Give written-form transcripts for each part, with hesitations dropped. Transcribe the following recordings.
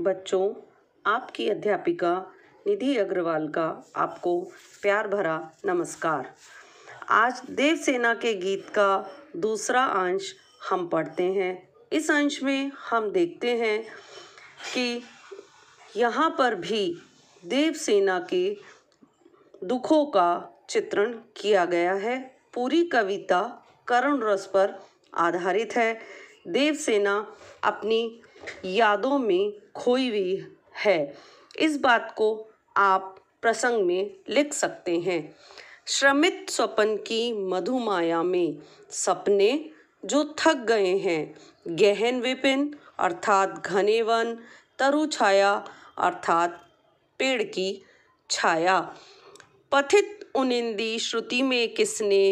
बच्चों, आपकी अध्यापिका निधि अग्रवाल का आपको प्यार भरा नमस्कार। आज देवसेना के गीत का दूसरा अंश हम पढ़ते हैं। इस अंश में हम देखते हैं कि यहाँ पर भी देवसेना के दुखों का चित्रण किया गया है। पूरी कविता करुण रस पर आधारित है। देवसेना अपनी यादों में खोई हुई है। इस बात को आप प्रसंग में लिख सकते हैं। श्रमित स्वप्न की मधुमाया में सपने जो थक गए हैं, गहन विपिन अर्थात घने वन, तरु छाया अर्थात पेड़ की छाया। पथित उनिंदी श्रुति में किसने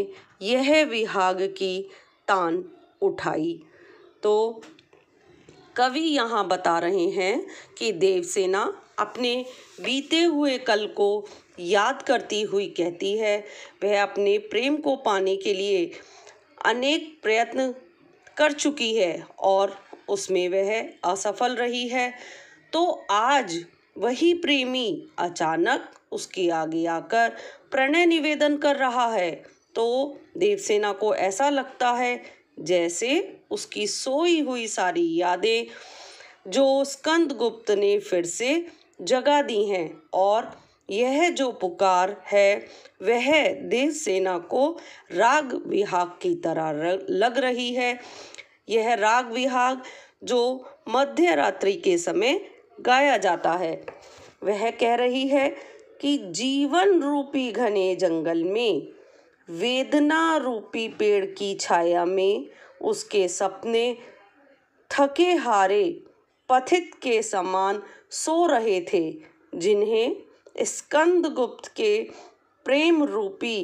यह विहाग की तान उठाई। तो कवि यहाँ बता रहे हैं कि देवसेना अपने बीते हुए कल को याद करती हुई कहती है, वह अपने प्रेम को पाने के लिए अनेक प्रयत्न कर चुकी है और उसमें वह असफल रही है। तो आज वही प्रेमी अचानक उसके आगे आकर प्रणय निवेदन कर रहा है। तो देवसेना को ऐसा लगता है जैसे उसकी सोई हुई सारी यादें जो स्कंदगुप्त ने फिर से जगा दी हैं और यह जो पुकार है वह देवसेना को राग विहाग की तरह लग रही है। यह राग विहाग जो मध्य रात्रि के समय गाया जाता है। वह कह रही है कि जीवन रूपी घने जंगल में, वेदना रूपी पेड़ की छाया में उसके सपने थके हारे पथित के समान सो रहे थे, जिन्हें स्कंदगुप्त के प्रेम रूपी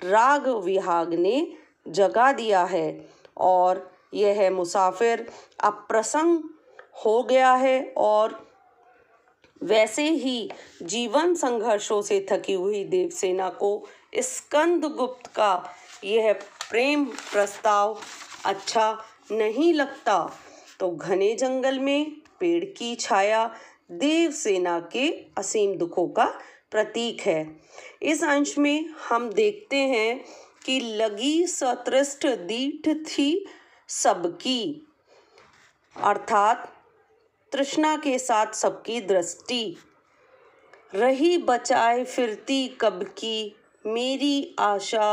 राग विहाग ने जगा दिया है। और यह मुसाफिर अप्रसन्न हो गया है और वैसे ही जीवन संघर्षों से थकी हुई देवसेना को स्कंदगुप्त का यह प्रेम प्रस्ताव अच्छा नहीं लगता। तो घने जंगल में पेड़ की छाया देवसेना के असीम दुखों का प्रतीक है। इस अंश में हम देखते हैं कि लगी सतृष्ट दीठ थी सबकी, अर्थात तृष्णा के साथ सबकी दृष्टि रही, बचाए फिरती कब की मेरी आशा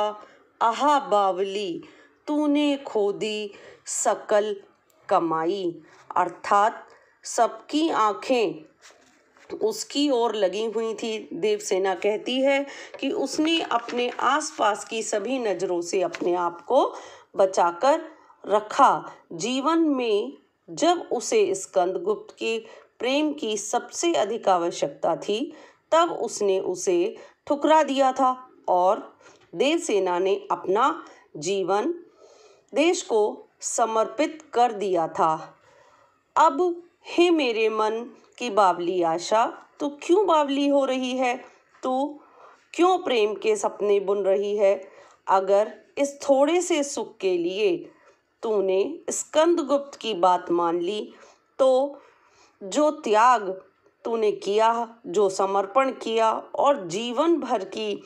आहा बावली, तूने खो दी सकल कमाई। अर्थात सबकी आंखें उसकी ओर लगी हुई थी। देवसेना कहती है कि उसने अपने आसपास की सभी नज़रों से अपने आप को बचाकर रखा। जीवन में जब उसे स्कंदगुप्त के प्रेम की सबसे अधिक आवश्यकता थी, तब उसने उसे ठुकरा दिया था और देवसेना ने अपना जीवन देश को समर्पित कर दिया था। अब हे मेरे मन की बावली आशा, तू क्यों बावली हो रही है? तू क्यों प्रेम के सपने बुन रही है? अगर इस थोड़े से सुख के लिए तूने स्कंदगुप्त की बात मान ली, तो जो त्याग तूने किया, जो समर्पण किया और जीवन भर की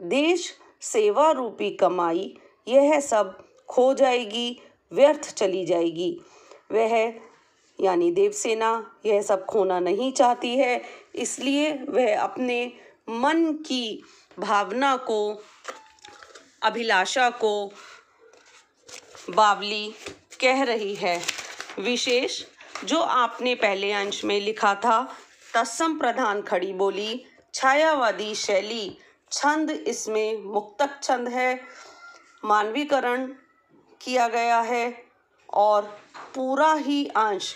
देश सेवा रूपी कमाई, यह सब खो जाएगी, व्यर्थ चली जाएगी। वह यानी देवसेना यह सब खोना नहीं चाहती है, इसलिए वह अपने मन की भावना को, अभिलाषा को बावली कह रही है। विशेष जो आपने पहले अंश में लिखा था, तत्सम प्रधान खड़ी बोली, छायावादी शैली, छंद इसमें मुक्तक छंद है, मानवीकरण किया गया है और पूरा ही अंश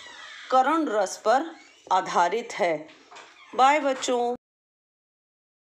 करुण रस पर आधारित है। बाय बच्चों।